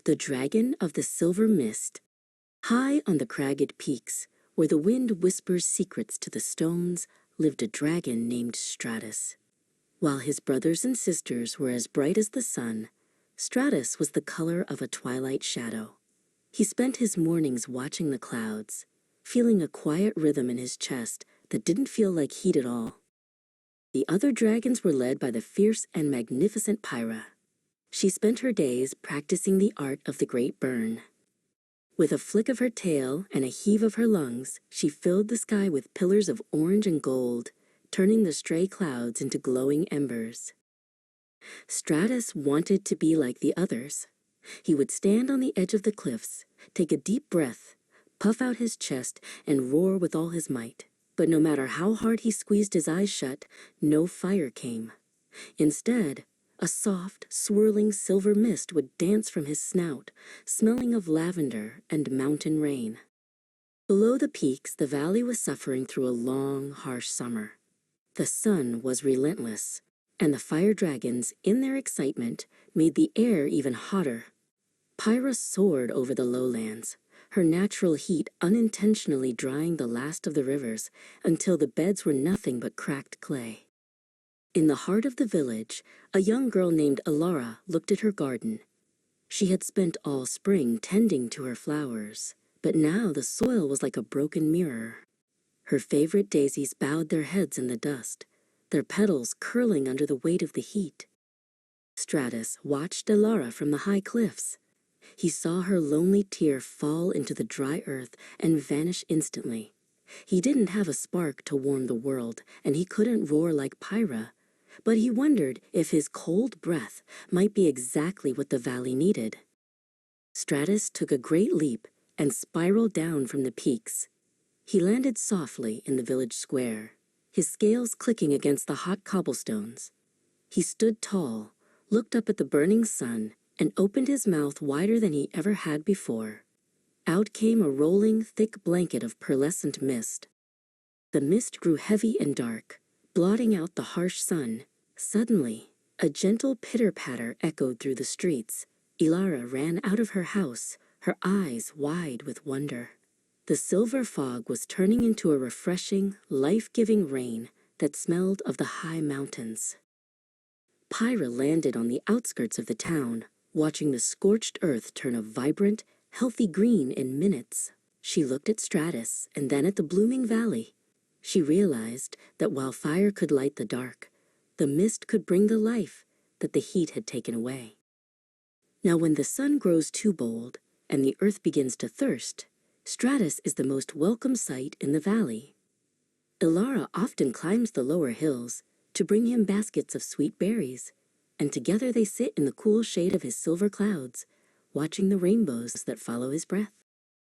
The Dragon of the Silver Mist. High on the cragged peaks, where the wind whispers secrets to the stones, lived a dragon named Stratus. While his brothers and sisters were as bright as the sun, Stratus was the color of a twilight shadow. He spent his mornings watching the clouds, feeling a quiet rhythm in his chest that didn't feel like heat at all. The other dragons were led by the fierce and magnificent Pyra. She spent her days practicing the art of the great burn. With a flick of her tail and a heave of her lungs, she filled the sky with pillars of orange and gold, turning the stray clouds into glowing embers. Stratus wanted to be like the others. He would stand on the edge of the cliffs, take a deep breath, puff out his chest, and roar with all his might. But no matter how hard he squeezed his eyes shut, no fire came. Instead, a soft, swirling silver mist would dance from his snout, smelling of lavender and mountain rain. Below the peaks, the valley was suffering through a long, harsh summer. The sun was relentless, and the fire dragons, in their excitement, made the air even hotter. Pyra soared over the lowlands, her natural heat unintentionally drying the last of the rivers until the beds were nothing but cracked clay. In the heart of the village, a young girl named Alara looked at her garden. She had spent all spring tending to her flowers, but now the soil was like a broken mirror. Her favorite daisies bowed their heads in the dust, their petals curling under the weight of the heat. Stratus watched Alara from the high cliffs. He saw her lonely tear fall into the dry earth and vanish instantly. He didn't have a spark to warm the world, and he couldn't roar like Pyra, but he wondered if his cold breath might be exactly what the valley needed. Stratus took a great leap and spiraled down from the peaks. He landed softly in the village square, his scales clicking against the hot cobblestones. He stood tall, looked up at the burning sun, and opened his mouth wider than he ever had before. Out came a rolling, thick blanket of pearlescent mist. The mist grew heavy and dark, blotting out the harsh sun. Suddenly, a gentle pitter-patter echoed through the streets. Alara ran out of her house, her eyes wide with wonder. The silver fog was turning into a refreshing, life-giving rain that smelled of the high mountains. Pyra landed on the outskirts of the town, watching the scorched earth turn a vibrant, healthy green in minutes. She looked at Stratus and then at the blooming valley. She realized that while fire could light the dark, the mist could bring the life that the heat had taken away. Now when the sun grows too bold and the earth begins to thirst, Stratus is the most welcome sight in the valley. Alara often climbs the lower hills to bring him baskets of sweet berries, and together they sit in the cool shade of his silver clouds, watching the rainbows that follow his breath.